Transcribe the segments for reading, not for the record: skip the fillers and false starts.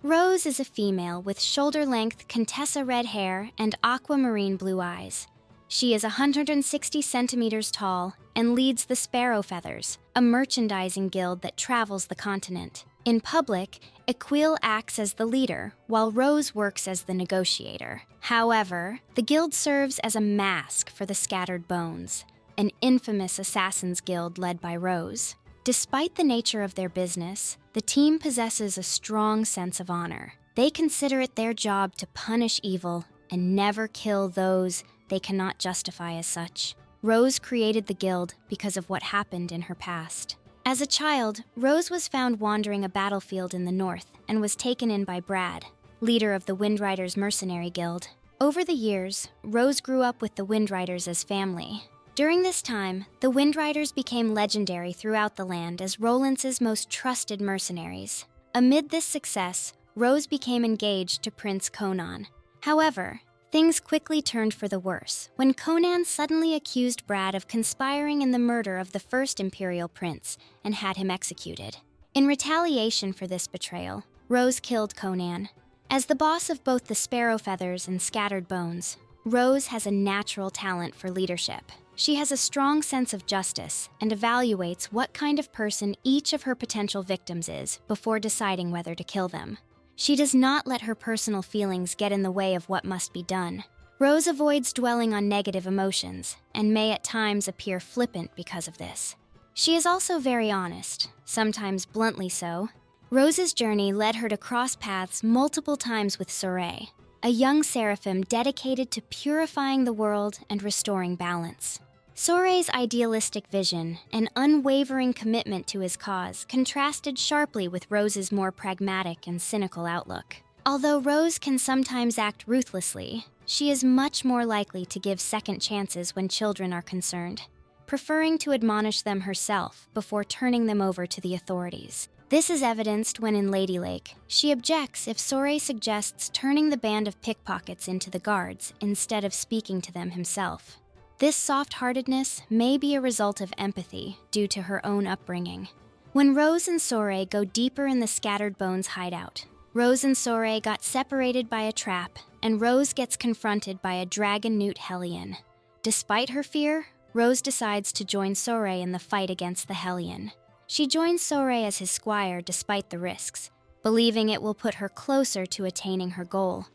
Rose is a female with shoulder-length Contessa red hair and aquamarine blue eyes. She is 160 centimeters tall and leads the Sparrow Feathers, a merchandising guild that travels the continent. In public, Aquile acts as the leader, while Rose works as the negotiator. However, the guild serves as a mask for the Scattered Bones, an infamous assassins guild led by Rose. Despite the nature of their business, the team possesses a strong sense of honor. They consider it their job to punish evil and never kill those they cannot justify as such. Rose created the guild because of what happened in her past. As a child, Rose was found wandering a battlefield in the north and was taken in by Brad, leader of the Windriders Mercenary Guild. Over the years, Rose grew up with the Windriders as family. During this time, the Windriders became legendary throughout the land as Rolance's most trusted mercenaries. Amid this success, Rose became engaged to Prince Conan. However, things quickly turned for the worse when Conan suddenly accused Brad of conspiring in the murder of the first Imperial Prince and had him executed. In retaliation for this betrayal, Rose killed Conan. As the boss of both the Sparrow Feathers and Scattered Bones, Rose has a natural talent for leadership. She has a strong sense of justice and evaluates what kind of person each of her potential victims is before deciding whether to kill them. She does not let her personal feelings get in the way of what must be done. Rose avoids dwelling on negative emotions and may at times appear flippant because of this. She is also very honest, sometimes bluntly so. Rose's journey led her to cross paths multiple times with Sorey, a young seraphim dedicated to purifying the world and restoring balance. Sorey's idealistic vision and unwavering commitment to his cause contrasted sharply with Rose's more pragmatic and cynical outlook. Although Rose can sometimes act ruthlessly, she is much more likely to give second chances when children are concerned, preferring to admonish them herself before turning them over to the authorities. This is evidenced when in Lady Lake, she objects if Sorey suggests turning the band of pickpockets into the guards instead of speaking to them himself. This soft-heartedness may be a result of empathy due to her own upbringing. When Rose and Sorey go deeper in the Scattered Bones hideout, Rose and Sorey got separated by a trap, and Rose gets confronted by a dragon newt Hellion. Despite her fear, Rose decides to join Sorey in the fight against the Hellion. She joins Sorey as his squire despite the risks, believing it will put her closer to attaining her goal.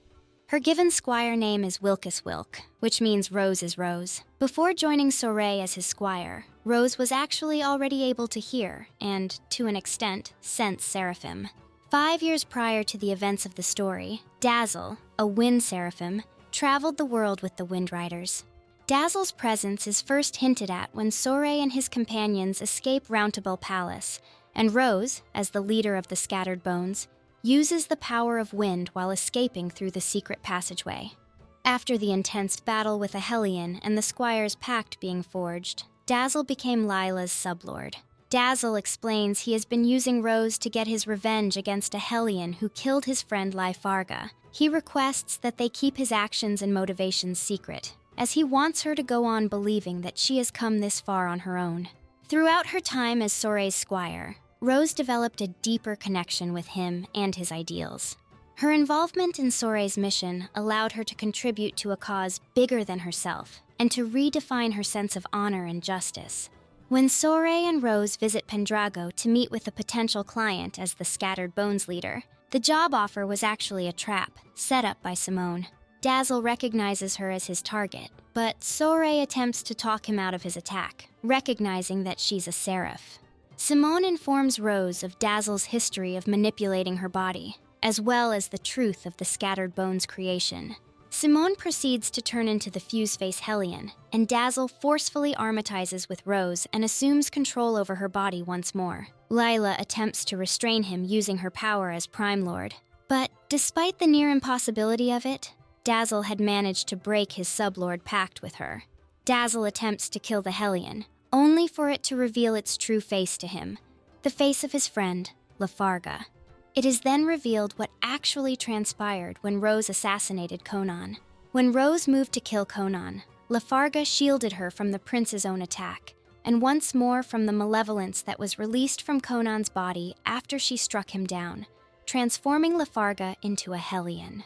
Her given squire name is Wilkus Wilk, which means Rose is Rose. Before joining Sorey as his squire, Rose was actually already able to hear and, to an extent, sense seraphim. 5 years prior to the events of the story, Dazzle, a wind seraphim, traveled the world with the Windriders. Dazzle's presence is first hinted at when Sorey and his companions escape Rountable Palace, and Rose, as the leader of the Scattered Bones, uses the power of wind while escaping through the secret passageway. After the intense battle with a Hellion and the Squire's pact being forged, Dazzle became Lila's sublord. Dazzle explains he has been using Rose to get his revenge against a Hellion who killed his friend Lafarga. He requests that they keep his actions and motivations secret, as he wants her to go on believing that she has come this far on her own. Throughout her time as Sorey's squire, Rose developed a deeper connection with him and his ideals. Her involvement in Sorey's mission allowed her to contribute to a cause bigger than herself and to redefine her sense of honor and justice. When Sorey and Rose visit Pendrago to meet with a potential client as the Scattered Bones leader, the job offer was actually a trap set up by Simone. Dazzle recognizes her as his target, but Sorey attempts to talk him out of his attack, recognizing that she's a seraph. Simone informs Rose of Dazzle's history of manipulating her body, as well as the truth of the Scattered Bones creation. Simone proceeds to turn into the Fuse-Face Hellion, and Dazzle forcefully armatizes with Rose and assumes control over her body once more. Lila attempts to restrain him using her power as Prime Lord. But despite the near impossibility of it, Dazzle had managed to break his sublord pact with her. Dazzle attempts to kill the Hellion, only for it to reveal its true face to him, the face of his friend, Lafarga. It is then revealed what actually transpired when Rose assassinated Conan. When Rose moved to kill Conan, Lafarga shielded her from the prince's own attack, and once more from the malevolence that was released from Conan's body after she struck him down, transforming Lafarga into a Hellion.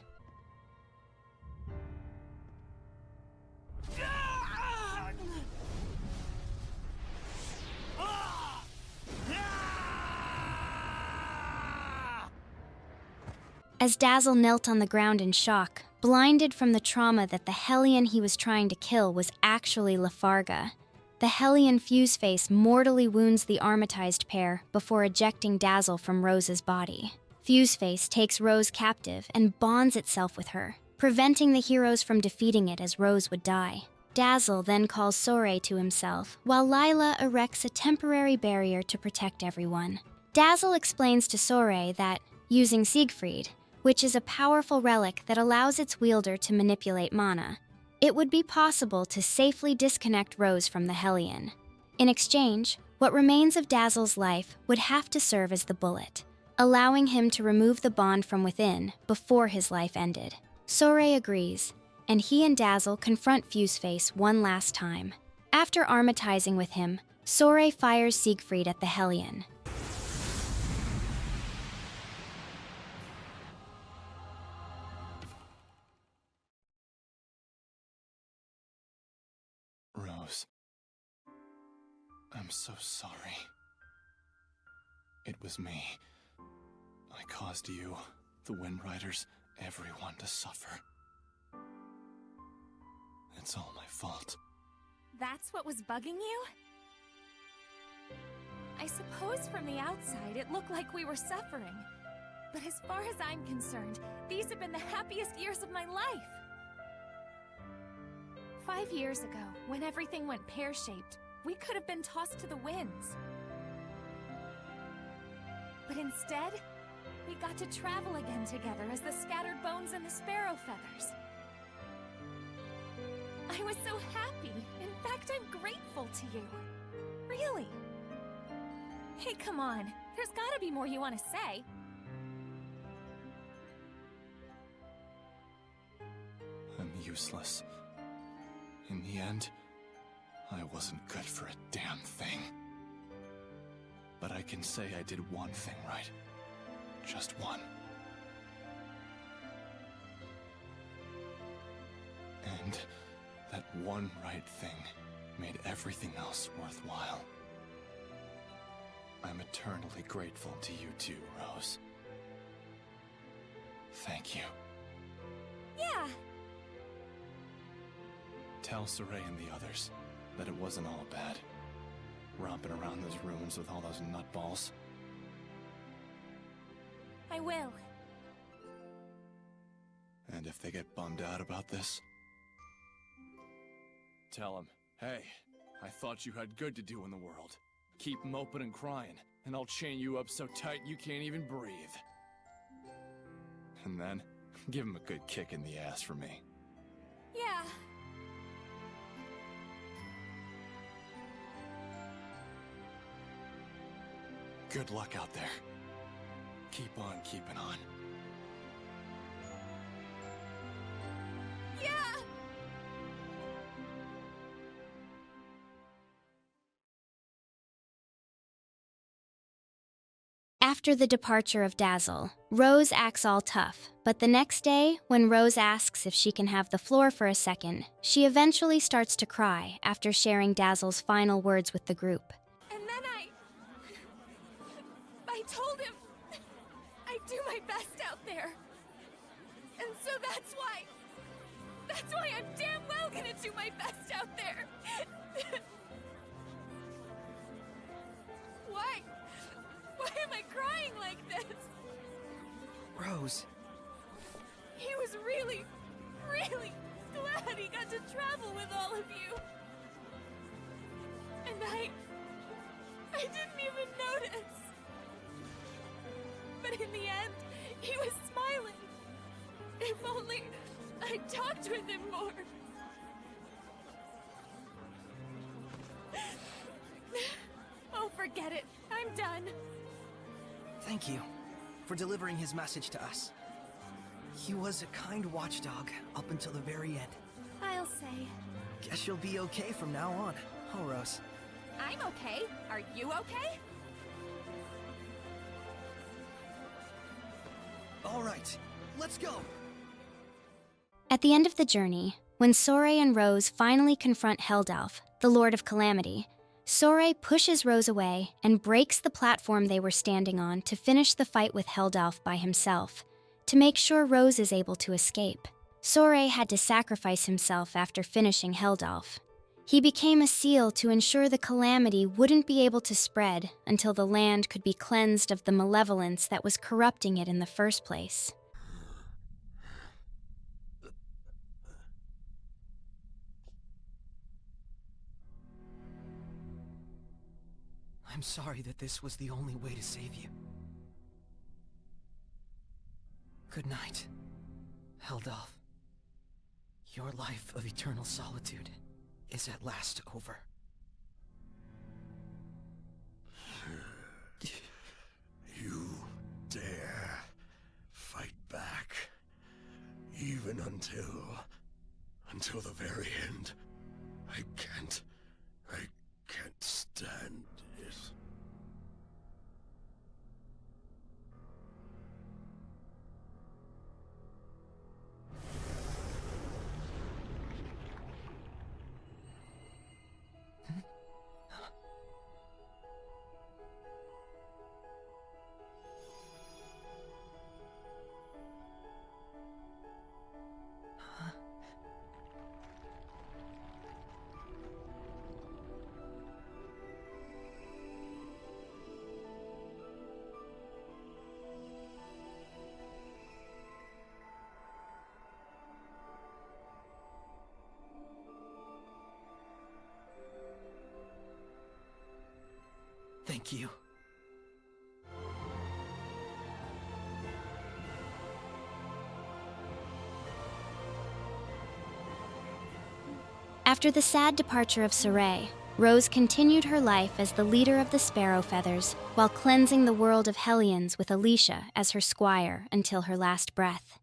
As Dazzle knelt on the ground in shock, blinded from the trauma that the Hellion he was trying to kill was actually Lafarga, the Hellion Fuseface mortally wounds the armatized pair before ejecting Dazzle from Rose's body. Fuseface takes Rose captive and bonds itself with her, preventing the heroes from defeating it as Rose would die. Dazzle then calls Sorey to himself, while Lila erects a temporary barrier to protect everyone. Dazzle explains to Sorey that, using Siegfried, which is a powerful relic that allows its wielder to manipulate mana, it would be possible to safely disconnect Rose from the Hellion. In exchange, what remains of Dazzle's life would have to serve as the bullet, allowing him to remove the bond from within before his life ended. Sorey agrees, and he and Dazzle confront Fuseface one last time. After armatizing with him, Sorey fires Siegfried at the Hellion. Rose, I'm so sorry. It was me. I caused you, the Windriders, everyone to suffer. It's all my fault. That's what was bugging you? I suppose from the outside it looked like we were suffering. But as far as I'm concerned, these have been the happiest years of my life. 5 years ago, when everything went pear-shaped, we could have been tossed to the winds. But instead, we got to travel again together as the scattered bones and the sparrow feathers. I was so happy. In fact, I'm grateful to you. Really. Hey, come on. There's gotta be more you want to say. I'm useless. In the end, I wasn't good for a damn thing. But I can say I did one thing right. Just one. And that one right thing made everything else worthwhile. I'm eternally grateful to you too, Rose. Thank you. Yeah. Tell Sorey and the others that it wasn't all bad. Romping around those ruins with all those nutballs. I will. And if they get bummed out about this, tell them, hey, I thought you had good to do in the world. Keep moping and crying, and I'll chain you up so tight you can't even breathe. And then, give them a good kick in the ass for me. Yeah. Good luck out there. Keep on keeping on. Yeah! After the departure of Dazzle, Rose acts all tough, but the next day, when Rose asks if she can have the floor for a second, she eventually starts to cry after sharing Dazzle's final words with the group. And then I told him I'd do my best out there. And so that's why I'm damn well gonna do my best out there. Why am I crying like this? Rose. He was really, really glad he got to travel with all of you. And I didn't even notice. But in the end, he was smiling. If only I talked with him more. Oh, forget it. I'm done. Thank you for delivering his message to us. He was a kind watchdog up until the very end. I'll say. Guess you'll be okay from now on, huh, Rose? I'm okay. Are you okay? All right, let's go! At the end of the journey, when Sorey and Rose finally confront Heldalf, the Lord of Calamity, Sorey pushes Rose away and breaks the platform they were standing on to finish the fight with Heldalf by himself, to make sure Rose is able to escape. Sorey had to sacrifice himself after finishing Heldalf. He became a seal to ensure the calamity wouldn't be able to spread until the land could be cleansed of the malevolence that was corrupting it in the first place. I'm sorry that this was the only way to save you. Good night, Heldalf. Your life of eternal solitude is at last over. You dare fight back, even until the very end. I can't stand it. Thank you. After the sad departure of Sorey, Rose continued her life as the leader of the Sparrow Feathers while cleansing the world of Hellions with Alicia as her squire until her last breath.